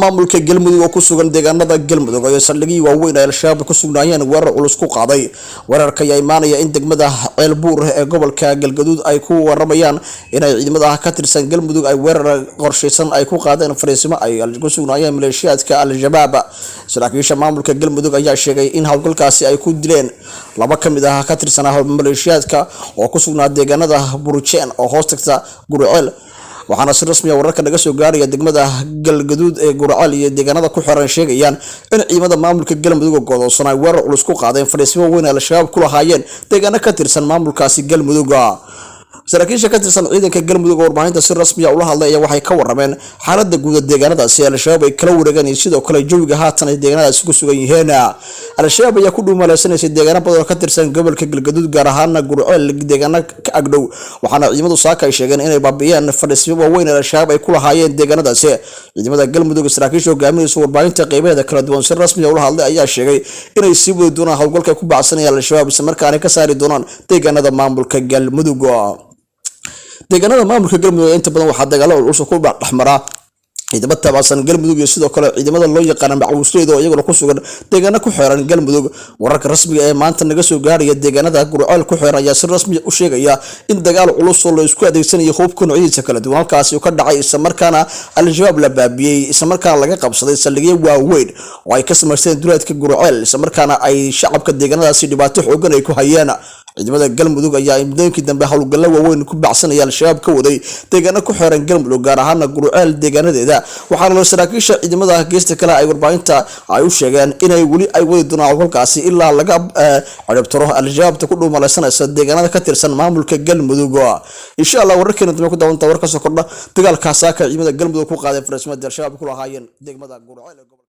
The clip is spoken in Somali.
maamulka galmudug oo ku sugan deegaanada galmudug ay saldhigii waaweyn ee al-shabaab ku sugnaayeen weerar culus ku qaaday weerarka ayaa imaanaya in degmada ceelbuur ee gobolka galgaduud ay ku waramayaan inay ciidamada ka tirsan galmudug ay weerar qorsheysan ay ku qaadeen fariisimo ay ku sugnaayeen maleeshiyaadka al-shabaab saraakiisha maamulka galmudug ayaa sheegay in howlgalkaasi ay ku dileen laba kamid ah ka tirsan maleeshiyaadka oo ku sugnaa deegaanada burjeen oo hoos tagta gurceel waxaana si rasmi ah wararka naga soo gaaraya degmada galgaduud ee gurceel iyo deegaanada ku xiran sheegayaan in ciidamada maamulka galmudug go'doonsan ay weerar culus ku qaadeen fariisimo weyn ee al-shabaab ku lahaayeen deegaano ka tirsan maamulkaasi galmudug saraakiisha ka tirsan ciidanka galmudug oo warbaahinta si rasmi ah ula hadlay waxay ka warameen xaaladda guud ee deegaanadaasi al-shabaab ay kala wareegeen iyo sidoo kale jawiga haatan ay deegaanadaasi ku sugan yihiin al-shabaab ayaa ku dhuumalaysanaysa deegaano badan oo ka tirsan gobolka galgaduud gaar ahaan gurceel deegaano ka agdhow waxaana ciidamadu saaka ay sheegeen inay baabi'iyeen fadhiisyo waaweyn ee al-shabaab ay ku lahaayeen deegaanadaasi ciidamada galmudug saraakiisha hogaaminaysa warbaahinta qeybaheeda kala duwan si rasmi ah ula hadlay ayaa sheegay inay sii wadi doonaan howlgalka ku bacsanaya al-shabaab isla markaana ka saari doonaan deegaanada maamulka galmudug deegaanada maamulka galmudug inta badan waxaa dagaalo culus ku dhaxmara ciidamada taabacsan galmudug iyo sidoo kale ciidamada loo yaqaan macawusleyda oo iyaguna ku sugan deegaano ku xeeran galmudug wararka rasmiga ee maanta naga soo gaaraya deegaanada gurceel ku xeeran ayaa si rasmi u sheegaya in dagaal culus oo la isku adeegsanayo hubka noocyadiisa kala duwan halkaasi ka dhacay isla markaana al-shabaab la baabiyay isla markaana laga qabsaday saldhigyo waaweyn oo ay ka samaysteen duleedka gurceel isla markaana ay shacabka deegaanadaasi dhibaato xoogan ay ku hayeen ciidamada galmudug ayaa muddooyinkii dambe howlgallo waaweyn ku bacsanaya al-shabaab ka waday deegaano ku xeeran galmudug gaar ahaan gurceel deegaanadeeda waxaana saraakiisha ciidamada geesta kale ay warbaahinta ay u sheegeen inay weli ay wadi doonaan howlgalkaasi ilaa laga ciribtiro al-shabaabta ku dhuumalaysanaysa deegaanada ka tirsan maamulka galmudug insha allah wararkeena dambe ku daawantaa war ka soo kordha dagaalkaas saaka ciidamada galmudug ku qaadeen fariismada al-shabaab ku lahaayeen degmada gurceel